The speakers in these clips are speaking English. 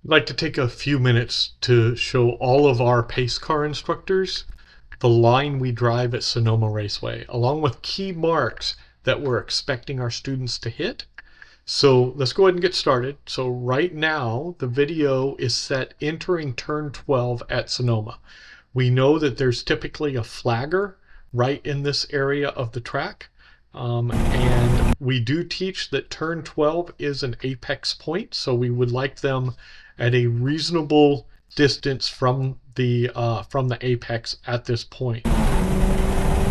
I'd like to take a few minutes to show all of our pace car instructors the line we drive at Sonoma Raceway, along with key marks that we're expecting our students to hit. So let's go ahead and get started. So right now, the video is set entering turn 12 at Sonoma. We know that there's typically a flagger right in this area of the track. And we do teach that turn 12 is an apex point, so we would like them at a reasonable distance from the apex at this point.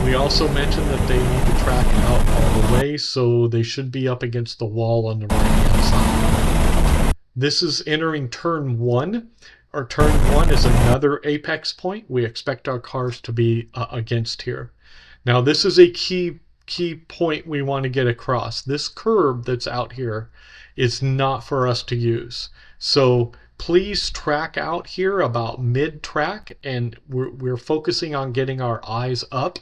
We also mentioned that they need to track out all the way, so they should be up against the wall on the right hand side. This is entering turn 1. Our turn 1 is another apex point we expect our cars to be against here. Now this is a key point we want to get across. This curb that's out here is not for us to use. So please track out here about mid-track, and we're focusing on getting our eyes up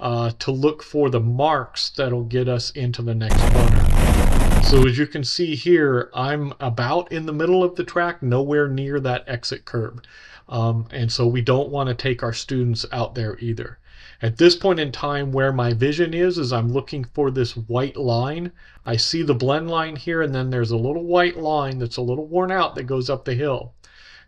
to look for the marks that'll get us into the next corner. So as you can see here, I'm about in the middle of the track, nowhere near that exit curb. And so we don't want to take our students out there either. At this point in time, where my vision is I'm looking for this white line. I see the blend line here, and then there's a little white line that's a little worn out that goes up the hill.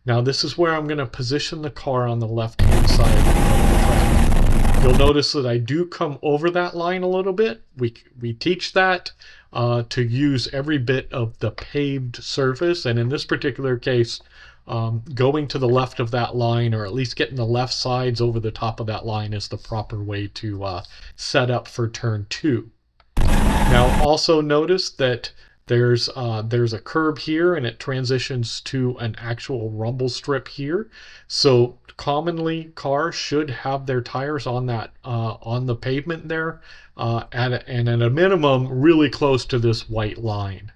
Now this is where I'm going to position the car on the left-hand side of the track. You'll notice that I do come over that line a little bit. We teach that to use every bit of the paved surface, and in this particular case, going to the left of that line, or at least getting the left sides over the top of that line, is the proper way to set up for turn 2. Now also notice that there's a curb here, and it transitions to an actual rumble strip here. So commonly cars should have their tires on that on the pavement there, and at a minimum really close to this white line.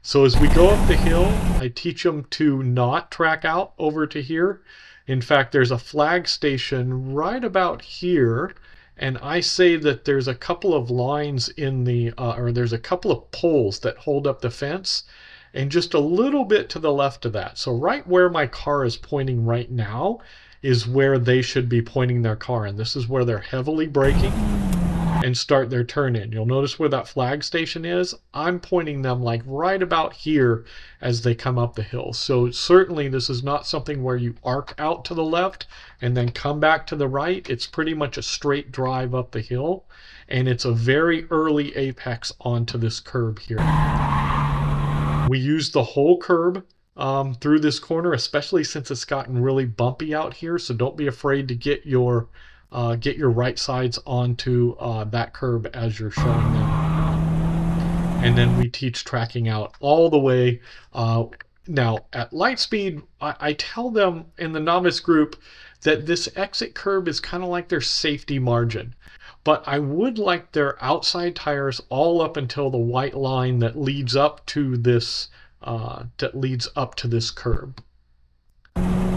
So as we go up the hill, I teach them to not track out over to here. In fact, there's a flag station right about here, and I say that there's a couple of lines in the, or there's a couple of poles that hold up the fence, and just a little bit to the left of that. So right where my car is pointing right now is where they should be pointing their car, and this is where they're heavily braking and start their turn in. You'll notice where that flag station is. I'm pointing them like right about here as they come up the hill. So certainly this is not something where you arc out to the left and then come back to the right. It's pretty much a straight drive up the hill, and it's a very early apex onto this curb here. We use the whole curb through this corner, especially since it's gotten really bumpy out here, so don't be afraid to get your right sides onto that curb as you're showing them. And then we teach tracking out all the way. Now at light speed, I tell them in the novice group that this exit curb is kind of like their safety margin. But I would like their outside tires all up until the white line that leads up to this curb.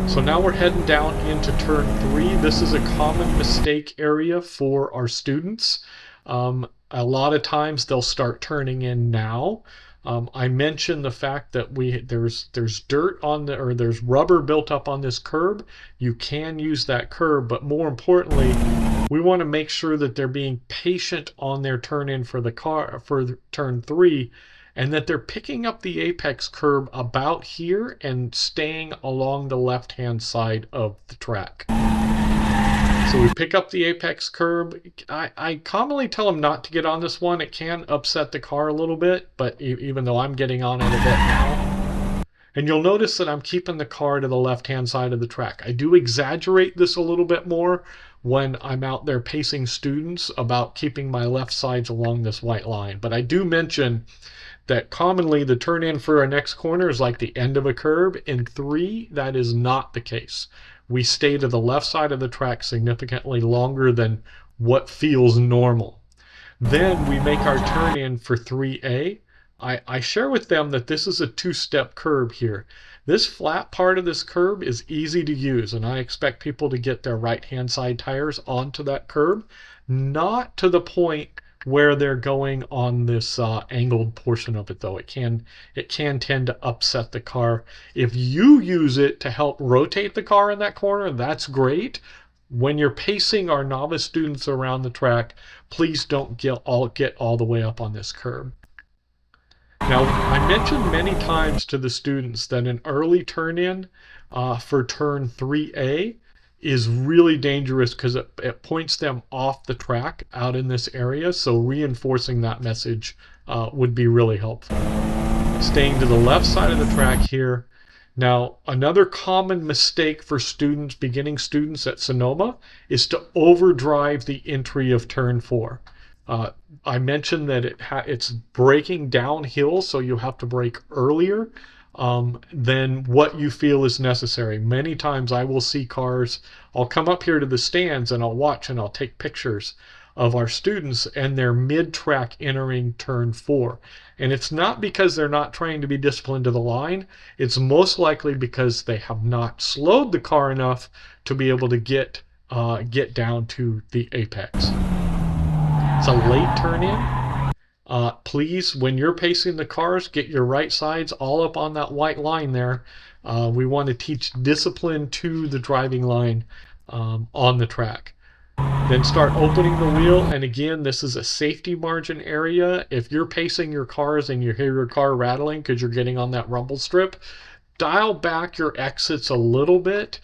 So now we're heading down into turn 3. This is a common mistake area for our students. A lot of times they'll start turning in now. I mentioned the fact that there's dirt on the, or there's rubber built up on this curb. You can use that curb, but more importantly, we want to make sure that they're being patient on their turn in for the car for turn 3, and that they're picking up the apex curb about here and staying along the left-hand side of the track. So we pick up the apex curb. I commonly tell them not to get on this one. It can upset the car a little bit, but even though I'm getting on it a bit now. And you'll notice that I'm keeping the car to the left-hand side of the track. I do exaggerate this a little bit more when I'm out there pacing students about keeping my left sides along this white line. But I do mention that commonly the turn in for our next corner is like the end of a curb. In 3, that is not the case. We stay to the left side of the track significantly longer than what feels normal. Then we make our turn in for 3A. I share with them that this is a 2-step curb here. This flat part of this curb is easy to use, and I expect people to get their right-hand side tires onto that curb, not to the point where they're going on this angled portion of it, though. It can tend to upset the car. If you use it to help rotate the car in that corner, that's great. When you're pacing our novice students around the track, please don't get all the way up on this curb. Now, I mentioned many times to the students that an early turn-in for turn 3A is really dangerous because it points them off the track out in this area, so reinforcing that message would be really helpful. Staying to the left side of the track here. Now, another common mistake for students, beginning students at Sonoma, is to overdrive the entry of turn 4. I mentioned that it's braking downhill, so you have to brake earlier than what you feel is necessary. Many times I will see cars, I'll come up here to the stands and I'll watch and I'll take pictures of our students and they're mid-track entering turn 4. And it's not because they're not trying to be disciplined to the line, it's most likely because they have not slowed the car enough to be able to get down to the apex. It's a late turn in. Please, when you're pacing the cars, get your right sides all up on that white line there. We want to teach discipline to the driving line on the track. Then start opening the wheel, and again, this is a safety margin area. If you're pacing your cars and you hear your car rattling because you're getting on that rumble strip, dial back your exits a little bit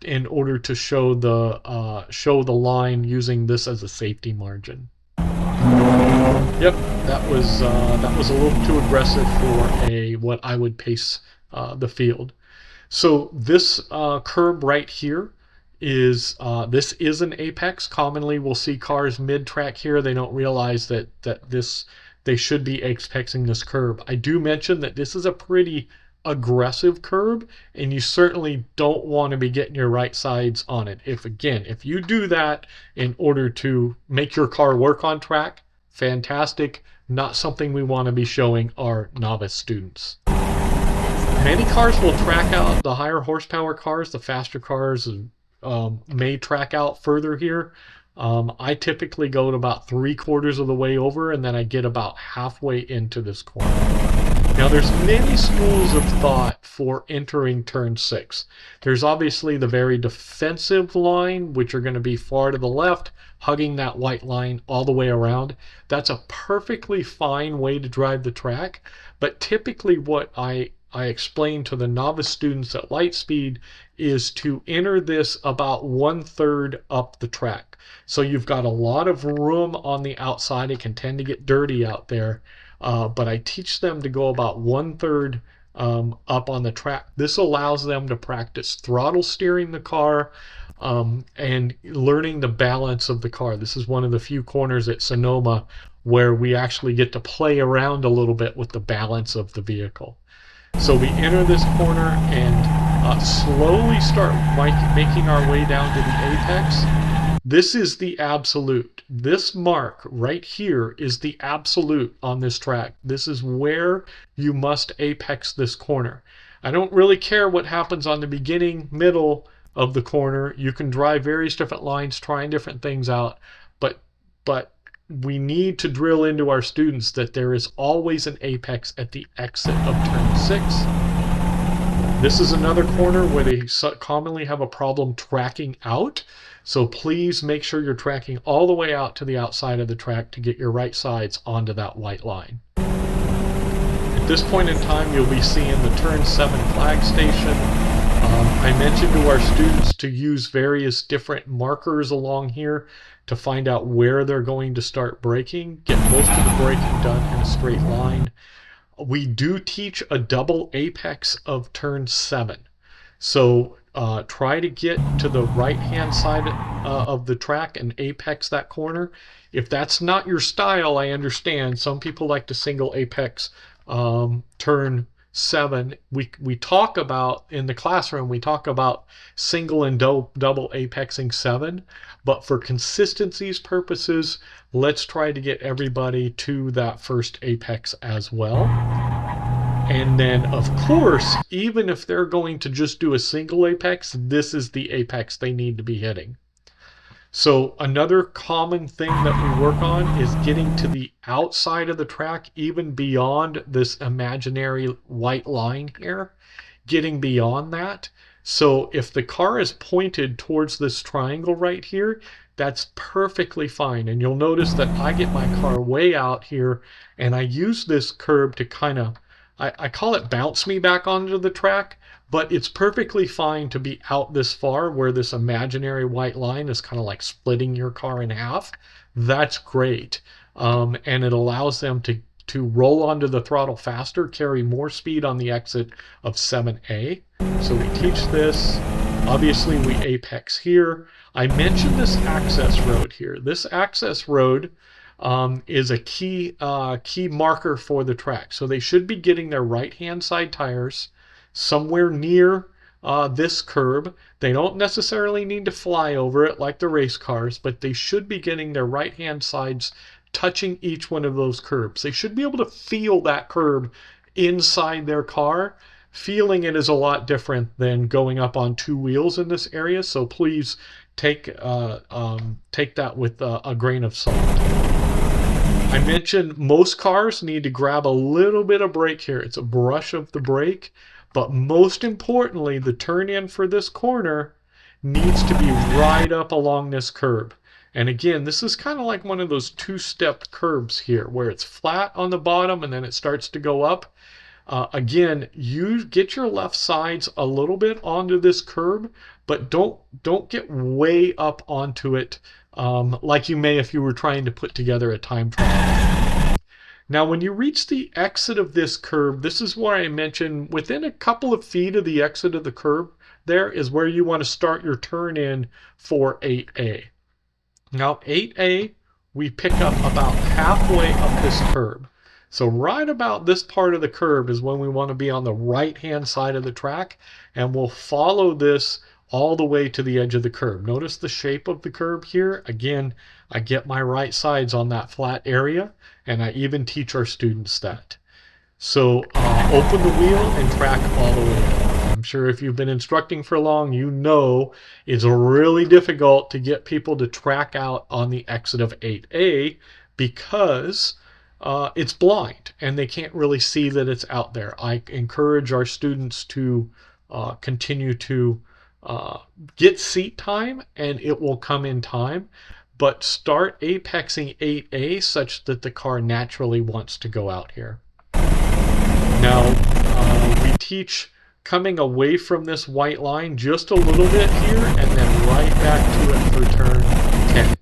in order to show the line using this as a safety margin. Yep, that was a little too aggressive for what I would pace the field. So this curb right here is this is an apex. Commonly we'll see cars mid-track here. They don't realize that they should be apexing this curb. I do mention that this is a pretty aggressive curb, and you certainly don't want to be getting your right sides on it. If you do that in order to make your car work on track, fantastic. Not something we want to be showing our novice students. Many cars will track out. The higher horsepower cars, the faster cars may track out further here. I typically go to about 3/4 of the way over, and then I get about halfway into this corner. Now, there's many schools of thought for entering turn 6. There's obviously the very defensive line, which are going to be far to the left, hugging that white line all the way around. That's a perfectly fine way to drive the track, but typically what I explain to the novice students at Lightspeed is to enter this about 1/3 up the track. So you've got a lot of room on the outside. It can tend to get dirty out there, but I teach them to go about 1/3 up on the track. This allows them to practice throttle steering the car and learning the balance of the car. This is one of the few corners at Sonoma where we actually get to play around a little bit with the balance of the vehicle. So we enter this corner and slowly start making our way down to the apex. This is the absolute. This mark right here is the absolute on this track. This is where you must apex this corner. I don't really care what happens on the beginning, middle of the corner. You can drive various different lines, trying different things out, but we need to drill into our students that there is always an apex at the exit of turn 6. This is another corner where they commonly have a problem tracking out. So please make sure you're tracking all the way out to the outside of the track to get your right sides onto that white line. At this point in time, you'll be seeing the turn 7 flag station. I mentioned to our students to use various different markers along here to find out where they're going to start braking, get most of the braking done in a straight line. We do teach a double apex of turn 7. So try to get to the right-hand side of the track and apex that corner. If that's not your style, I understand. Some people like to single apex turn 7. We talk about, in the classroom, we talk about single and double apexing 7. But for consistency's purposes, let's try to get everybody to that first apex as well. And then, of course, even if they're going to just do a single apex, this is the apex they need to be hitting. So another common thing that we work on is getting to the outside of the track, even beyond this imaginary white line here, getting beyond that. So if the car is pointed towards this triangle right here, that's perfectly fine. And you'll notice that I get my car way out here, and I use this curb to kind of, I call it bounce me back onto the track, but it's perfectly fine to be out this far where this imaginary white line is kind of like splitting your car in half. That's great. And it allows them to roll onto the throttle faster, carry more speed on the exit of 7A. So we teach this. Obviously, we apex here. I mentioned this access road here. This access road is a key marker for the track. So they should be getting their right-hand side tires somewhere near this curb. They don't necessarily need to fly over it like the race cars, but they should be getting their right-hand sides touching each one of those curbs. They should be able to feel that curb inside their car. Feeling it is a lot different than going up on two wheels in this area, so please take that with a grain of salt. I mentioned most cars need to grab a little bit of brake here. It's a brush of the brake, but most importantly, the turn in for this corner needs to be right up along this curb. And again, this is kind of like one of those two-step curbs here, where it's flat on the bottom and then it starts to go up. Again, you get your left sides a little bit onto this curb, but don't get way up onto it like you may if you were trying to put together a time trial. Now, when you reach the exit of this curb, this is where I mentioned within a couple of feet of the exit of the curb, there is where you want to start your turn in for 8A. Now, 8A, we pick up about halfway up this curb. So right about this part of the curb is when we want to be on the right-hand side of the track, and we'll follow this all the way to the edge of the curb. Notice the shape of the curb here. Again, I get my right sides on that flat area, and I even teach our students that. So open the wheel and track all the way out. I'm sure if you've been instructing for long, you know it's really difficult to get people to track out on the exit of 8A because it's blind and they can't really see that it's out there. I encourage our students to continue to get seat time, and it will come in time, but start apexing 8A such that the car naturally wants to go out here. Now, we teach coming away from this white line just a little bit here and then right back to it for turn 10.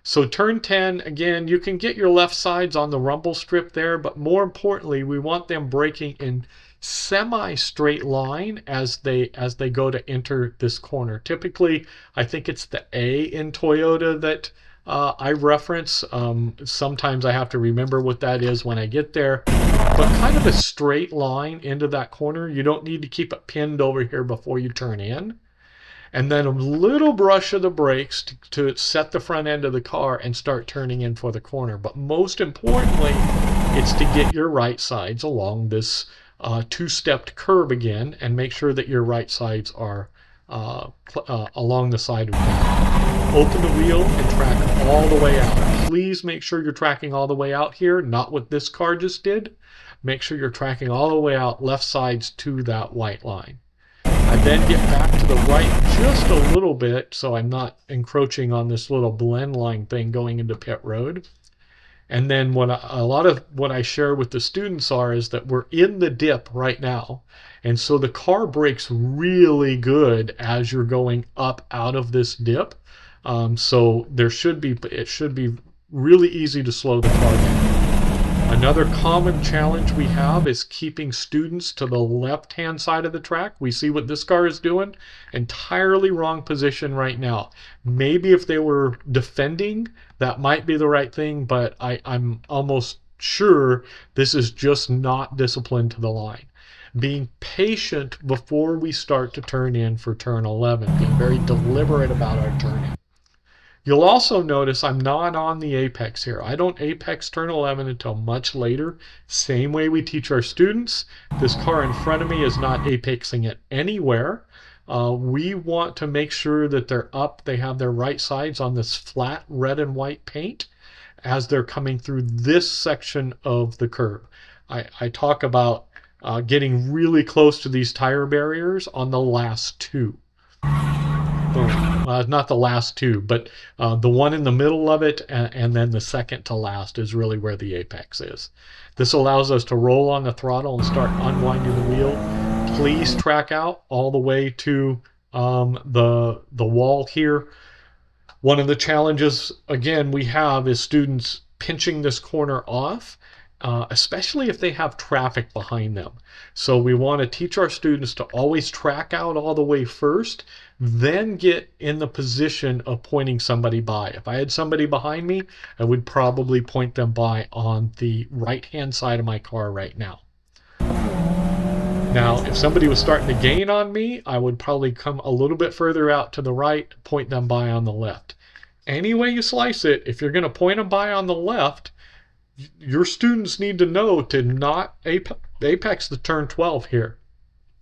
So turn 10, again, you can get your left sides on the rumble strip there, but more importantly, we want them braking in semi-straight line as they go to enter this corner. Typically, I think it's the A in Toyota that I reference. Sometimes I have to remember what that is when I get there. But kind of a straight line into that corner. You don't need to keep it pinned over here before you turn in. And then a little brush of the brakes to set the front end of the car and start turning in for the corner. But most importantly, it's to get your right sides along this two-stepped curb again and make sure that your right sides are along the side of that. Open the wheel and track all the way out. Please make sure you're tracking all the way out here, not what this car just did. Make sure you're tracking all the way out left sides to that white line. I then get back to the right just a little bit so I'm not encroaching on this little blend line thing going into pit road. And then a lot of what I share with the students is that we're in the dip right now. And so the car brakes really good as you're going up out of this dip. So it should be really easy to slow the car down. Another common challenge we have is keeping students to the left-hand side of the track. We see what this car is doing. Entirely wrong position right now. Maybe if they were defending, that might be the right thing, but I'm almost sure this is just not disciplined to the line. Being patient before we start to turn in for turn 11. Being very deliberate about our turning. You'll also notice I'm not on the apex here. I don't apex turn 11 until much later. Same way we teach our students. This car in front of me is not apexing it anywhere. We want to make sure that they're up, they have their right sides on this flat red and white paint as they're coming through this section of the curve. I talk about getting really close to these tire barriers on the last two. Not the last two, but the one in the middle of it, and then the second to last is really where the apex is. This allows us to roll on the throttle and start unwinding the wheel. Please track out all the way to the wall here. One of the challenges, again, we have is students pinching this corner off, especially if they have traffic behind them. So we want to teach our students to always track out all the way first, then get in the position of pointing somebody by. If I had somebody behind me, I would probably point them by on the right-hand side of my car right now. Now, if somebody was starting to gain on me, I would probably come a little bit further out to the right, point them by on the left. Any way you slice it, if you're going to point them by on the left, your students need to know to not apex the turn 12 here.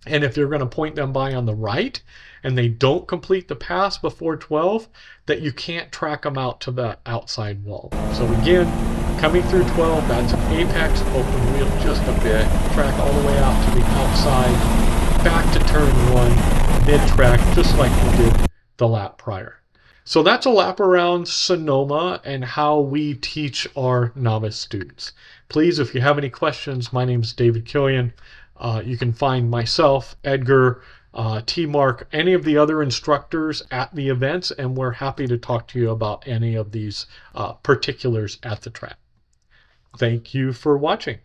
And if you're going to point them by on the right and they don't complete the pass before 12, that you can't track them out to the outside wall. So again, coming through 12, that's an apex, open wheel just a bit, track all the way out to the outside, back to turn 1, mid-track, just like we did the lap prior. So that's a lap around Sonoma and how we teach our novice students. Please, if you have any questions, my name is David Killian. You can find myself, Edgar, T-Mark, any of the other instructors at the events, and we're happy to talk to you about any of these particulars at the track. Thank you for watching.